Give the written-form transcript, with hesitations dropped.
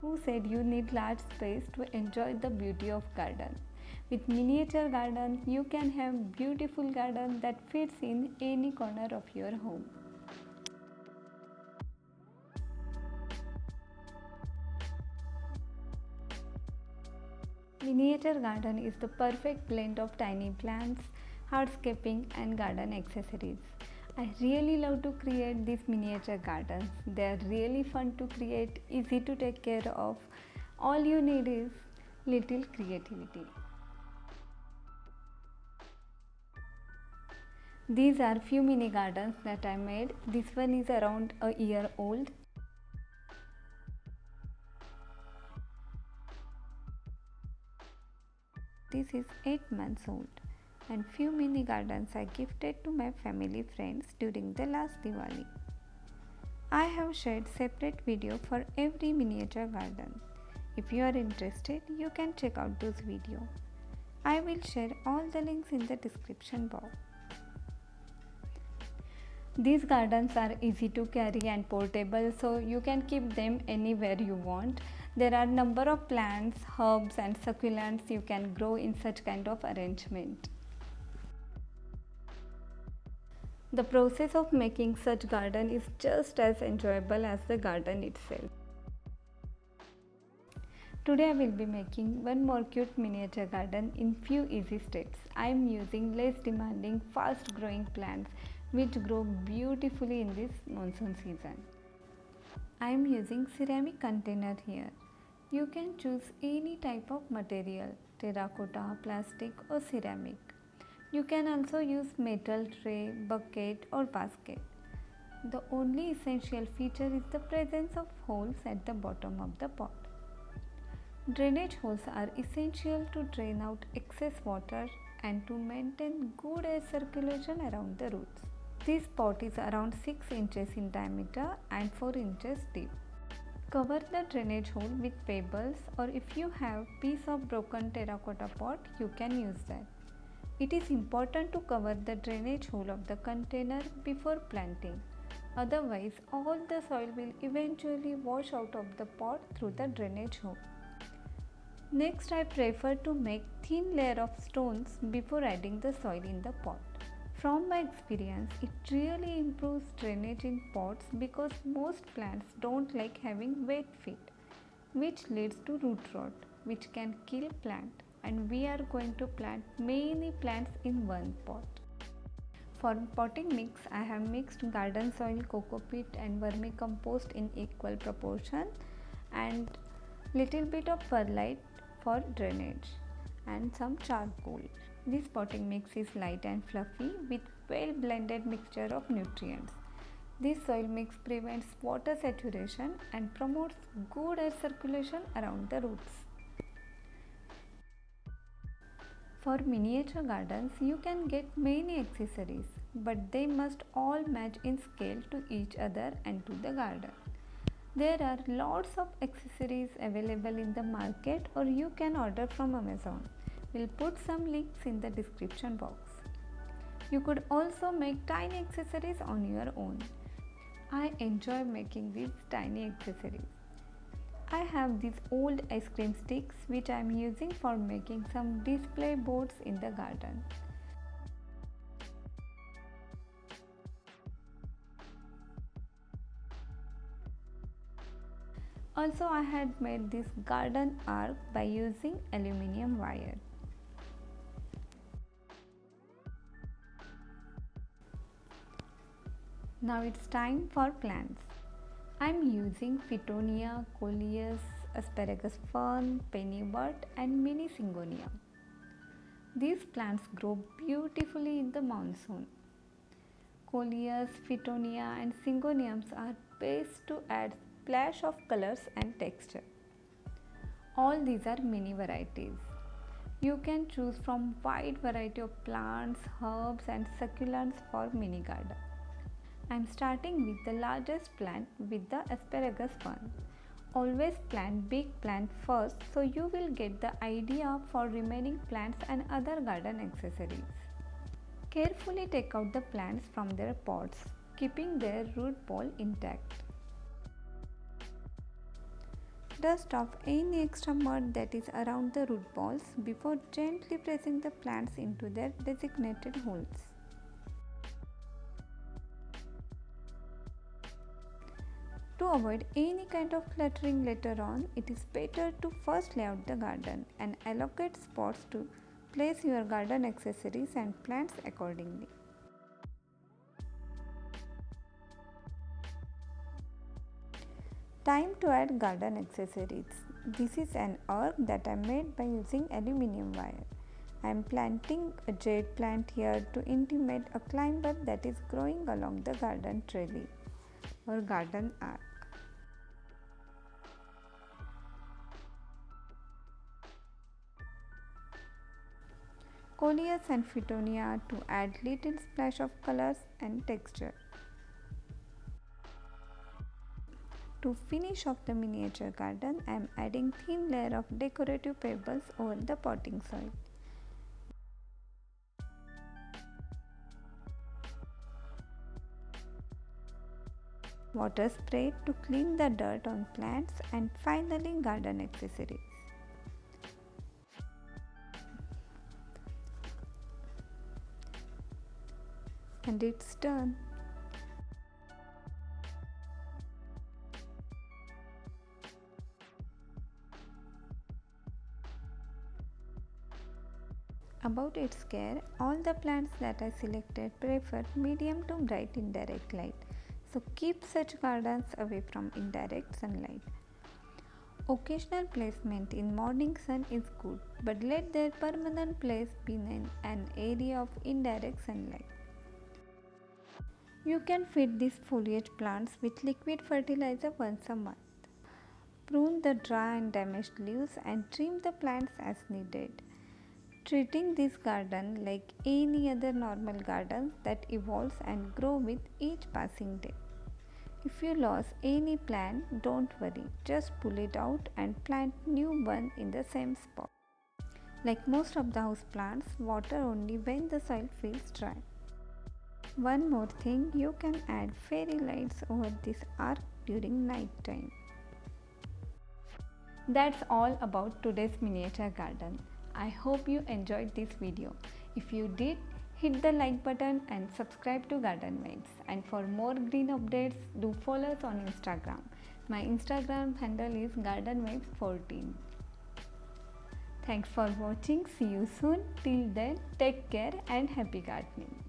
Who said you need large space to enjoy the beauty of garden? With miniature gardens, you can have beautiful garden that fits in any corner of your home. Miniature garden is the perfect blend of tiny plants, hardscaping and garden accessories. I really love to create these miniature gardens. They are really fun to create, easy to take care of. All you need is little creativity. These are few mini gardens that I made. This one is around a year old. This is 8 months old, and few mini gardens I gifted to my family friends during the last Diwali. I have shared separate video for every miniature garden. If you are interested, you can check out those videos. I will share all the links in the description box. These gardens are easy to carry and portable, so you can keep them anywhere you want. There are number of plants, herbs and succulents you can grow in such kind of arrangement. The process of making such garden is just as enjoyable as the garden itself. Today I will be making one more cute miniature garden in few easy steps. I am using less demanding, fast growing plants which grow beautifully in this monsoon season. I am using ceramic container here. You can choose any type of material, terracotta, plastic or ceramic. You can also use metal tray, bucket or basket. The only essential feature is the presence of holes at the bottom of the pot. Drainage holes are essential to drain out excess water and to maintain good air circulation around the roots. This pot is around 6 inches in diameter and 4 inches deep. Cover the drainage hole with pebbles, or if you have piece of broken terracotta pot, you can use that. It is important to cover the drainage hole of the container before planting. Otherwise, all the soil will eventually wash out of the pot through the drainage hole. Next, I prefer to make thin layer of stones before adding the soil in the pot. From my experience, it really improves drainage in pots because most plants don't like having wet feet, which leads to root rot, which can kill plant, and we are going to plant many plants in one pot. For potting mix, I have mixed garden soil, coco peat and vermicompost in equal proportion and little bit of perlite for drainage and some charcoal. This potting mix is light and fluffy with well blended mixture of nutrients. This soil mix prevents water saturation and promotes good air circulation around the roots. For miniature gardens, you can get many accessories, but they must all match in scale to each other and to the garden. There are lots of accessories available in the market, or you can order from Amazon. We'll put some links in the description box. You could also make tiny accessories on your own. I enjoy making these tiny accessories. I have these old ice cream sticks which I am using for making some display boards in the garden. Also, I had made this garden arc by using aluminium wire. Now it's time for plants. I'm using Fittonia, Coleus, asparagus fern, pennywort and mini syngonium. These plants grow beautifully in the monsoon. Coleus, Fittonia and syngoniums are best to add splash of colors and texture. All these are mini varieties. You can choose from wide variety of plants, herbs and succulents for mini garden. I am starting with the largest plant with the asparagus fern. Always plant big plant first so you will get the idea for remaining plants and other garden accessories. Carefully take out the plants from their pots, keeping their root ball intact. Dust off any extra mud that is around the root balls before gently pressing the plants into their designated holes. To avoid any kind of cluttering later on, it is better to first lay out the garden and allocate spots to place your garden accessories and plants accordingly. Time to add garden accessories. This is an arc that I made by using aluminium wire. I am planting a jade plant here to intimate a climber that is growing along the garden trellis or garden arc. Coleus and Fittonia to add little splash of colors and texture. To finish off the miniature garden, I am adding thin layer of decorative pebbles over the potting soil. Water sprayed to clean the dirt on plants, and finally garden accessories. And it's done. About its care, all the plants that I selected prefer medium to bright indirect light, so keep such gardens away from indirect sunlight. Occasional placement in morning sun is good, but let their permanent place be in an area of indirect sunlight. You can feed these foliage plants with liquid fertilizer once a month. Prune the dry and damaged leaves and trim the plants as needed. Treating this garden like any other normal garden that evolves and grows with each passing day. If you lose any plant, don't worry, just pull it out and plant new one in the same spot. Like most of the house plants, water only when the soil feels dry. One more thing, you can add fairy lights over this arc during night time. That's all about today's miniature garden. I hope you enjoyed this video. If you did, hit the like button and subscribe to Garden Vibes. And for more green updates, do follow us on Instagram. My Instagram handle is GardenVibes14. Thanks for watching. See you soon. Till then, take care and happy gardening.